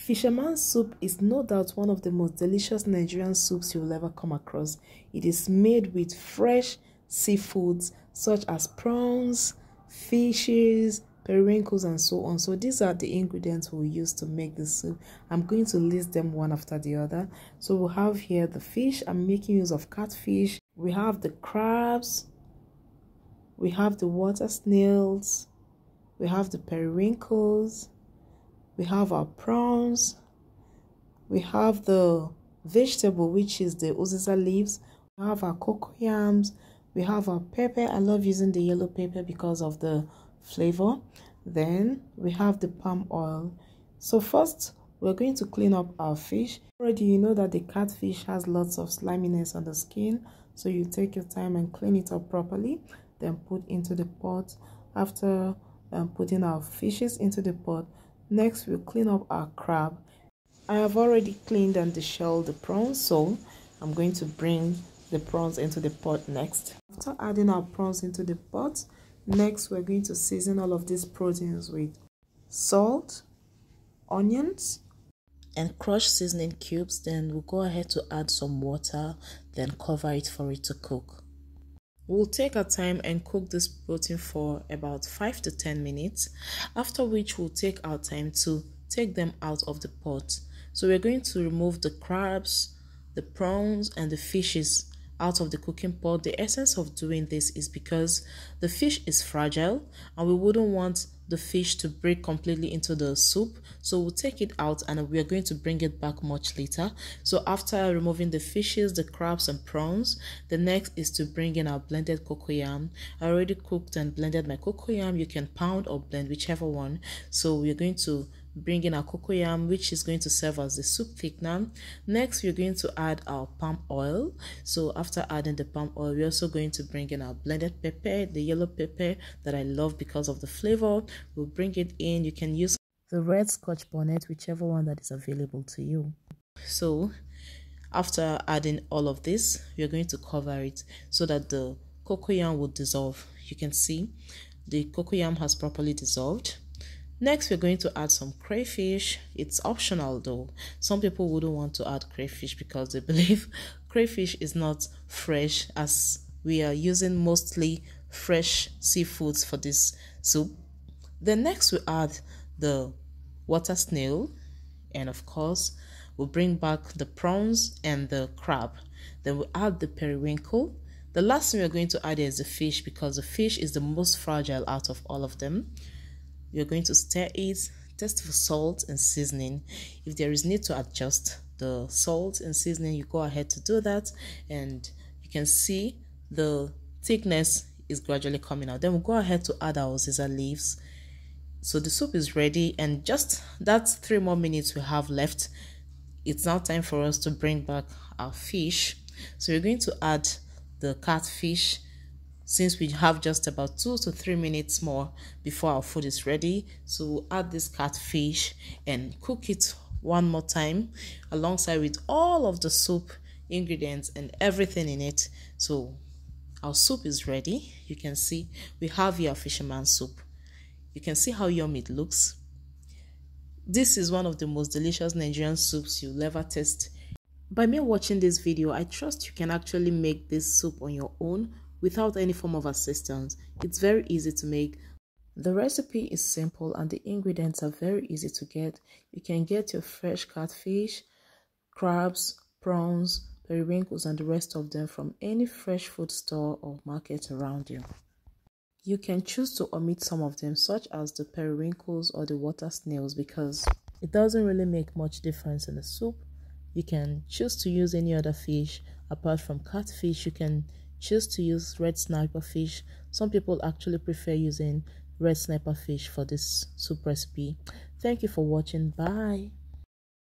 Fisherman soup is no doubt one of the most delicious Nigerian soups you'll ever come across. It is made with fresh seafoods such as prawns, fishes, periwinkles, and so on. So these are the ingredients we'll use to make the soup. I'm going to list them one after the other. So we'll have here the fish. I'm making use of catfish. We have the crabs. We have the water snails. We have the periwinkles. We have our prawns. We have the vegetable, which is the uziza leaves. We have our cocoyams. We have our pepper. I love using the yellow pepper because of the flavor. Then we have the palm oil. So first, we're going to clean up our fish. Already you know that the catfish has lots of sliminess on the skin. So you take your time and clean it up properly. Then put into the pot. After putting our fishes into the pot, next, we'll clean up our crab. I have already cleaned and deshelled the prawns, so I'm going to bring the prawns into the pot next. After adding our prawns into the pot, next we're going to season all of these proteins with salt, onions, and crushed seasoning cubes. Then we'll go ahead to add some water, then cover it for it to cook. We'll take our time and cook this protein for about 5 to 10 minutes, after which we'll take our time to take them out of the pot. So we're going to remove the crabs, the prawns, and the fishes out of the cooking pot. The essence of doing this is because the fish is fragile and we wouldn't want the fish to break completely into the soup. So we'll take it out and we are going to bring it back much later. So after removing the fishes, the crabs and prawns, the next is to bring in our blended cocoyam. I already cooked and blended my cocoyam. You can pound or blend, whichever one. So we're going to bring in our cocoyam, which is going to serve as the soup thickener. Next, we're going to add our palm oil. So after adding the palm oil, we're also going to bring in our blended pepper, the yellow pepper that I love because of the flavor. We'll bring it in. You can use the red scotch bonnet, whichever one that is available to you. So after adding all of this, we're going to cover it so that the cocoyam will dissolve. You can see the cocoyam has properly dissolved. Next, we're going to add some crayfish. It's optional though. Some people wouldn't want to add crayfish because they believe crayfish is not fresh, as we are using mostly fresh seafoods for this soup. Then next, we add the water snail, and of course, we'll bring back the prawns and the crab. Then we'll add the periwinkle. The last thing we're going to add is the fish because the fish is the most fragile out of all of them. You're going to stir it, test for salt and seasoning. If there is need to adjust the salt and seasoning, you go ahead to do that, and you can see the thickness is gradually coming out. Then we'll go ahead to add our uziza leaves. So the soup is ready, and just that's 3 more minutes we have left. It's now time for us to bring back our fish. So we're going to add the catfish, since we have just about 2 to 3 minutes more before our food is ready. So we'll add this catfish and cook it one more time alongside with all of the soup ingredients and everything in it. So our soup is ready. You can see we have here fisherman soup. You can see how yummy it looks. This is one of the most delicious Nigerian soups you'll ever taste. By me watching this video, I trust you can actually make this soup on your own without any form of assistance. It's very easy to make. The recipe is simple and the ingredients are very easy to get. You can get your fresh catfish, crabs, prawns, periwinkles, and the rest of them from any fresh food store or market around you. You can choose to omit some of them, such as the periwinkles or the water snails, because it doesn't really make much difference in the soup. You can choose to use any other fish apart from catfish. You can choose to use red snapper fish. Some people actually prefer using red snapper fish for this soup recipe. Thank you for watching. Bye.